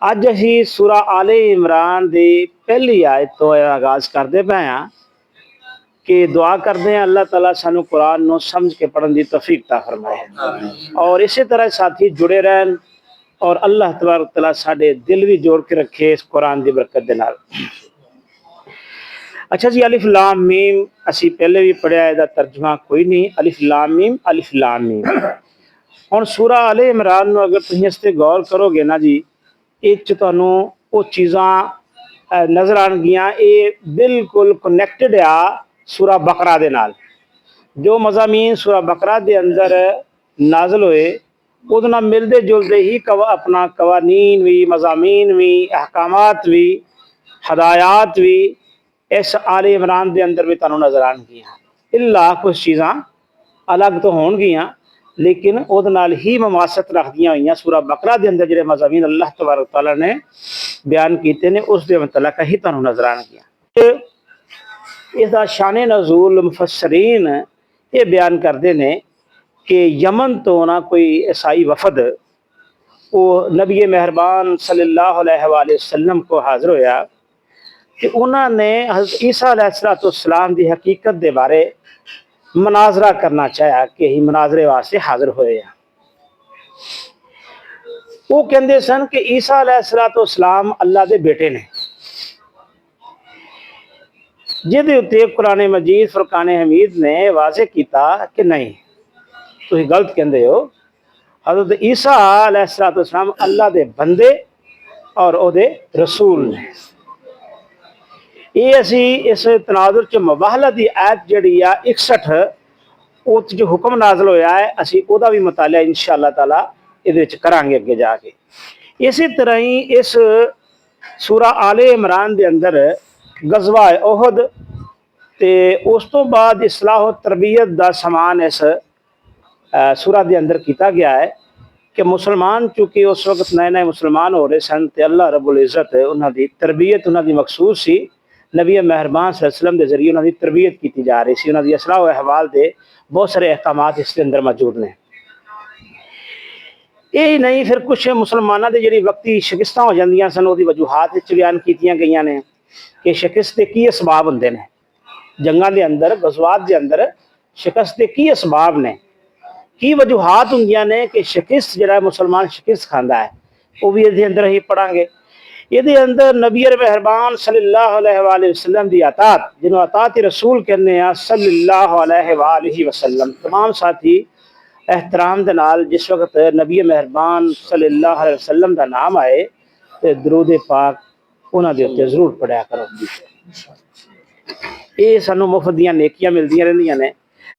اج اسی سورہ آل عمران دی پہلی آیت تو آغاز کرتے پے ہاں کہ دعا کرتے ہیں اللہ تعالیٰ سانو قرآن نو سمجھ کے پڑھن دی توفیق عطا فرمائے اور اسی طرح ساتھی جڑے رہن اور اللہ تبارک تعالیٰ ساڈے دل بھی جوڑ کے رکھے اس قرآن دی برکت دے نال۔ اچھا جی، الف لام میم اسی پہلے بھی پڑھیا ہے، دا ترجمہ کوئی نہیں، الف لام میم الف لام میم۔ ہن سورہ آل عمران نو اگر تسی اس تے غور کرو گے نا جی، ایک تانوں وہ چیزاں نظر آن گیاں، یہ بالکل کنیکٹڈ آ سورہ بقرہ دے نال۔ جو مضامین سورہ بقرہ دے اندر نازل ہوئے وہ نال ملدے جلدے ہی اپنا قوانین بھی، مضامین بھی، احکامات بھی، ہدایات بھی اس آل عمران دے اندر بھی تانوں نظر آن گیاں۔ اللہ کچھ چیزاں الگ تو ہون گیاں لیکن وہ نال ہی مماثلت رکھدیاں ہوئیاں سورہ بقرہ دے اندر جڑے مضامین اللہ تبارک تعالیٰ نے بیان کیتے نے اس دے متعلق ہی تانوں نظر آن گیا۔ اس دا شان نزول مفسرین یہ بیان کرتے ہیں کہ یمن تو نہ کوئی عیسائی وفد وہ نبی مہربان صلی اللہ علیہ وآلہ وسلم کو حاضر ہویا کہ انہوں نے حضرت عیسیٰ علیہ السلام دی حقیقت دے بارے مناظرہ کرنا چاہیا کہ ہی مناظرے واسطے حاضر ہوئے ہیں۔ وہ کہندے سن کہ عیسیٰ علیہ السلام اللہ دے بیٹے نے، جہدے اتے قرآن مجید فرقان حمید نے واضح کیتا کہ نہیں تو ہی غلط کہندے ہو، حضرت عیسیٰ علیہ السلام اللہ دے بندے اور او دے رسول نے۔ یہ اسی اس تناظر چ مباہلہ دی آیت جڑی آ 61 او جو حکم نازل ہویا ہے اسی او دا بھی مطالعہ انشاءاللہ تعالی ادھے وچ کران گے اگے جا کے۔ اسی طرح ہی اس سورہ آل عمران دے اندر غزوہ احد تے اس تو بعد اصلاح و تربیت دا سامان اس سورہ دے اندر کیتا گیا ہے کہ مسلمان چونکہ اس وقت نئے نئے مسلمان ہو رہے سن تے اللہ رب العزت انہاں دی تربیت انہاں دی مقصود سی، نبی مہربان صلی اللہ علیہ وسلم دے ذریعے انہاں دی تربیت کیتی جا رہی سی، انہاں دی اصلاح و احوال دے بہت سارے احکامات اس کے اندر موجود نے۔ یہی نہیں، پھر کچھ مسلمانوں دے جڑی وقتی شکستاں ہو جاندیاں سن وہ دی وجوہات وچ بیان کیتیاں گئیاں نے کہ شکست دے کی اسباب ہوندے نے، جنگاں دے اندر غزوات دے اندر شکست دے کی اسباب نے، کی وجوہات ہوندیاں نے کہ شکست جڑا مسلمان شکست کھاندا ہے، وہ بھی اس اندر ہی پڑھاں گے۔ یہ اندر نبی مہربان صلی اللہ علیہ وآلہ وسلم دی اطاعت، جنہوں اطاعت رسول کہنے ہیں صلی اللہ علیہ وآلہ وسلم، تمام ساتھی احترام دے نال جس وقت نبی مہربان صلی اللہ علیہ وسلم دا نام آئے تو درود پاک انہاں دے اوتے ضرور پڑھیا کرو۔ یہ سانو مفت دیاں نیکیاں ملدیاں رہندیاں نے۔